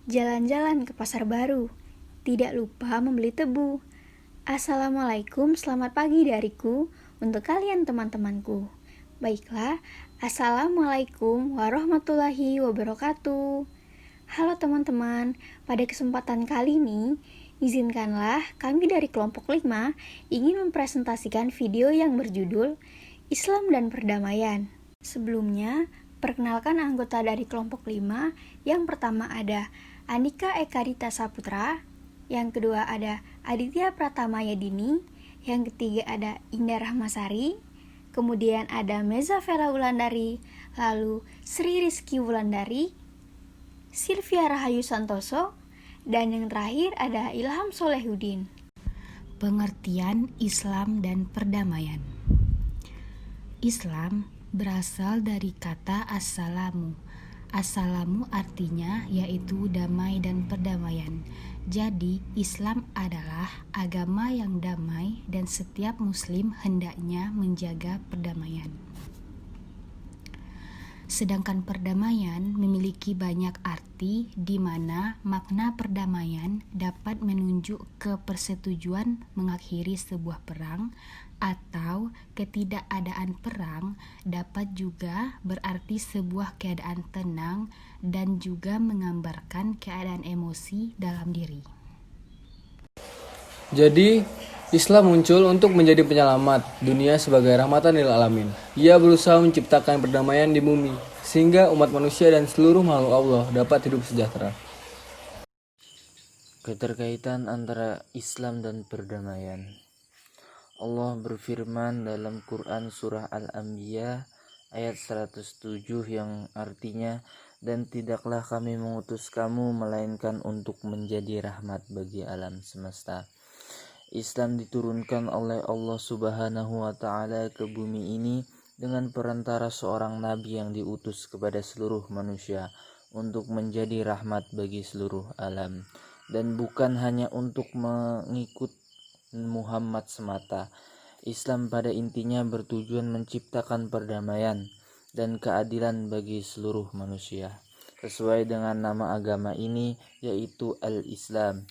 Jalan-jalan ke pasar baru, tidak lupa membeli tebu. Assalamualaikum, selamat pagi dariku untuk kalian teman-temanku. Baiklah, Assalamualaikum warahmatullahi wabarakatuh. Halo teman-teman, pada kesempatan kali ini, izinkanlah kami dari kelompok 5 ingin mempresentasikan video yang berjudul Islam dan Perdamaian. Sebelumnya, perkenalkan anggota dari kelompok 5. Yang pertama ada Andika Eka Dita Saputra, yang kedua ada Aditya Pratama Yadini, yang ketiga ada Indah Rahmasari, kemudian ada Meza Vela Wulandari, lalu Sri Rizky Wulandari, Sylvia Rahayu Santoso, dan yang terakhir ada Ilham Solehudin. Pengertian Islam dan perdamaian. Islam berasal dari kata assalamu. Assalamu artinya yaitu damai dan perdamaian. Jadi Islam adalah agama yang damai dan setiap muslim hendaknya menjaga perdamaian. Sedangkan perdamaian memiliki banyak arti di mana makna perdamaian dapat menunjuk ke persetujuan mengakhiri sebuah perang atau ketidakadaan perang, dapat juga berarti sebuah keadaan tenang dan juga menggambarkan keadaan emosi dalam diri. Jadi, Islam muncul untuk menjadi penyelamat dunia sebagai rahmatan lil alamin. Ia berusaha menciptakan perdamaian di bumi, sehingga umat manusia dan seluruh makhluk Allah dapat hidup sejahtera. Keterkaitan antara Islam dan perdamaian. Allah berfirman dalam Quran surah Al-Anbiya ayat 107 yang artinya, dan tidaklah kami mengutus kamu melainkan untuk menjadi rahmat bagi alam semesta. Islam diturunkan oleh Allah Subhanahu wa Ta'ala ke bumi ini dengan perantara seorang nabi yang diutus kepada seluruh manusia untuk menjadi rahmat bagi seluruh alam, dan bukan hanya untuk mengikut Muhammad semata. Islam pada intinya bertujuan menciptakan perdamaian dan keadilan bagi seluruh manusia. Sesuai dengan nama agama ini, yaitu Al-Islam,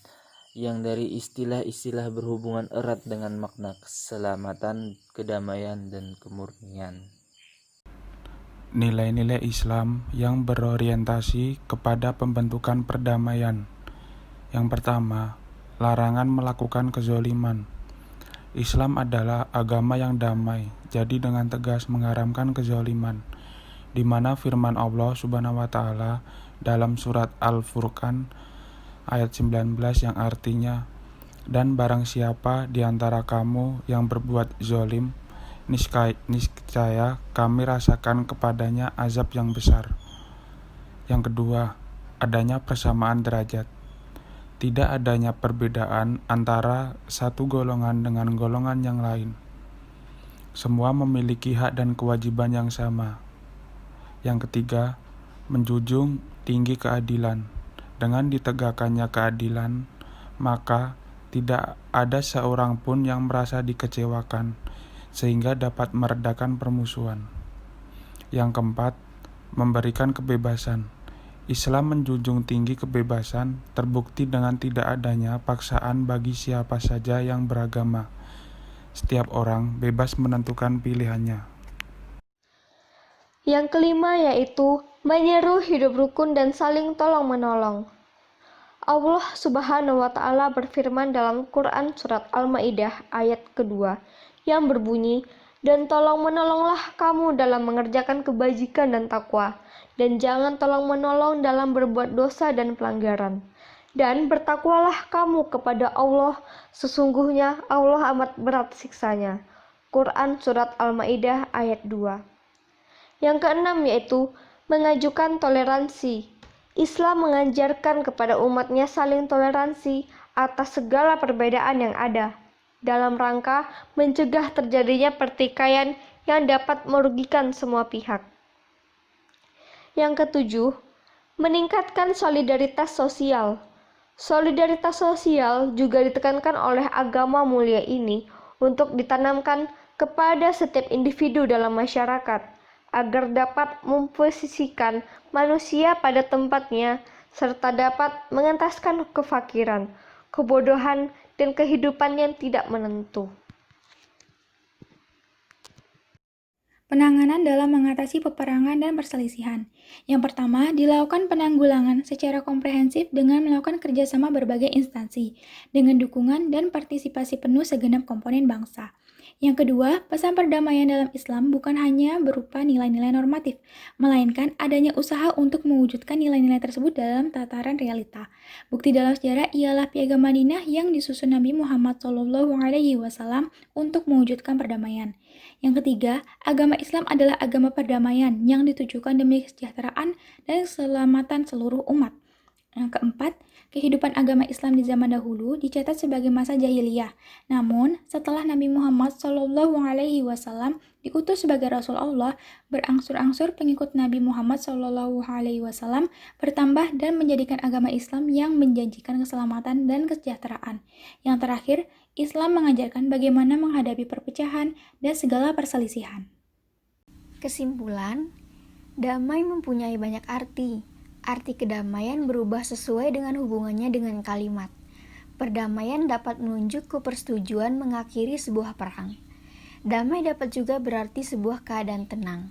yang dari istilah-istilah berhubungan erat dengan makna keselamatan, kedamaian, dan kemurnian. Nilai-nilai Islam yang berorientasi kepada pembentukan perdamaian. Yang pertama, larangan melakukan kezoliman. Islam adalah agama yang damai, jadi dengan tegas mengharamkan kezoliman, di mana firman Allah Subhanahu wa Ta'ala dalam surat Al-Furqan ayat 19 yang artinya, dan barang siapa di antara kamu yang berbuat zolim, niscaya kami rasakan kepadanya azab yang besar. Yang kedua, adanya persamaan derajat. Tidak adanya perbedaan antara satu golongan dengan golongan yang lain. Semua memiliki hak dan kewajiban yang sama. Yang ketiga, menjunjung tinggi keadilan. Dengan ditegakkannya keadilan, maka tidak ada seorang pun yang merasa dikecewakan, sehingga dapat meredakan permusuhan. Yang keempat, memberikan kebebasan. Islam menjunjung tinggi kebebasan, terbukti dengan tidak adanya paksaan bagi siapa saja yang beragama. Setiap orang bebas menentukan pilihannya. Yang kelima yaitu menyeru hidup rukun dan saling tolong-menolong. Allah Subhanahu wa Ta'ala berfirman dalam Quran surat Al-Maidah ayat kedua yang berbunyi, dan tolong-menolonglah kamu dalam mengerjakan kebajikan dan takwa, dan jangan tolong-menolong dalam berbuat dosa dan pelanggaran. Dan bertakwalah kamu kepada Allah, sesungguhnya Allah amat berat siksanya. Quran surat Al-Maidah ayat 2. Yang keenam yaitu mengajukan toleransi. Islam mengajarkan kepada umatnya saling toleransi atas segala perbedaan yang ada, dalam rangka mencegah terjadinya pertikaian yang dapat merugikan semua pihak. Yang ketujuh, meningkatkan solidaritas sosial. Solidaritas sosial juga ditekankan oleh agama mulia ini untuk ditanamkan kepada setiap individu dalam masyarakat, agar dapat memposisikan manusia pada tempatnya serta dapat mengentaskan kefakiran, kebodohan, dan kehidupan yang tidak menentu. Penanganan dalam mengatasi peperangan dan perselisihan. Yang pertama, dilakukan penanggulangan secara komprehensif dengan melakukan kerjasama berbagai instansi, dengan dukungan dan partisipasi penuh segenap komponen bangsa. Yang kedua, pesan perdamaian dalam Islam bukan hanya berupa nilai-nilai normatif, melainkan adanya usaha untuk mewujudkan nilai-nilai tersebut dalam tataran realita. Bukti dalam sejarah ialah Piagam Madinah yang disusun Nabi Muhammad SAW untuk mewujudkan perdamaian. Yang ketiga, agama Islam adalah agama perdamaian yang ditujukan demi kesejahteraan dan keselamatan seluruh umat. Yang keempat, kehidupan agama Islam di zaman dahulu dicatat sebagai masa jahiliyah. Namun, setelah Nabi Muhammad SAW diutus sebagai Rasul Allah, berangsur-angsur pengikut Nabi Muhammad SAW bertambah dan menjadikan agama Islam yang menjanjikan keselamatan dan kesejahteraan. Yang terakhir, Islam mengajarkan bagaimana menghadapi perpecahan dan segala perselisihan. Kesimpulan, damai mempunyai banyak arti. Arti kedamaian berubah sesuai dengan hubungannya dengan kalimat. Perdamaian dapat menunjuk ke persetujuan mengakhiri sebuah perang. Damai dapat juga berarti sebuah keadaan tenang.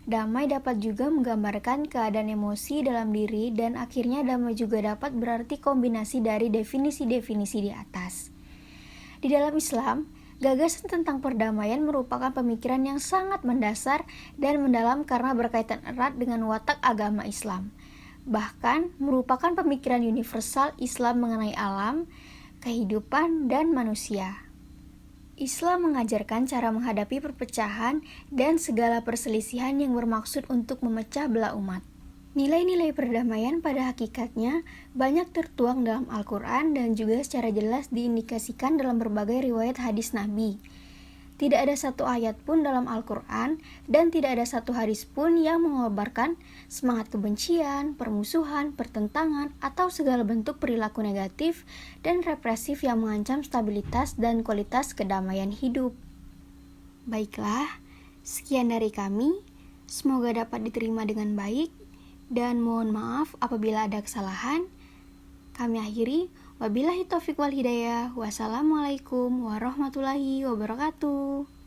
Damai dapat juga menggambarkan keadaan emosi dalam diri, dan akhirnya damai juga dapat berarti kombinasi dari definisi-definisi di atas. Di dalam Islam, gagasan tentang perdamaian merupakan pemikiran yang sangat mendasar dan mendalam karena berkaitan erat dengan watak agama Islam. Bahkan merupakan pemikiran universal Islam mengenai alam, kehidupan, dan manusia. Islam mengajarkan cara menghadapi perpecahan dan segala perselisihan yang bermaksud untuk memecah belah umat. Nilai-nilai perdamaian pada hakikatnya banyak tertuang dalam Al-Quran dan juga secara jelas diindikasikan dalam berbagai riwayat hadis Nabi. Tidak ada satu ayat pun dalam Al-Quran dan tidak ada satu hadis pun yang mengobarkan semangat kebencian, permusuhan, pertentangan, atau segala bentuk perilaku negatif dan represif yang mengancam stabilitas dan kualitas kedamaian hidup. Baiklah, sekian dari kami. Semoga dapat diterima dengan baik dan mohon maaf apabila ada kesalahan. Kami akhiri. Wabillahi taufiq wal hidayah. Wassalamualaikum warahmatullahi wabarakatuh.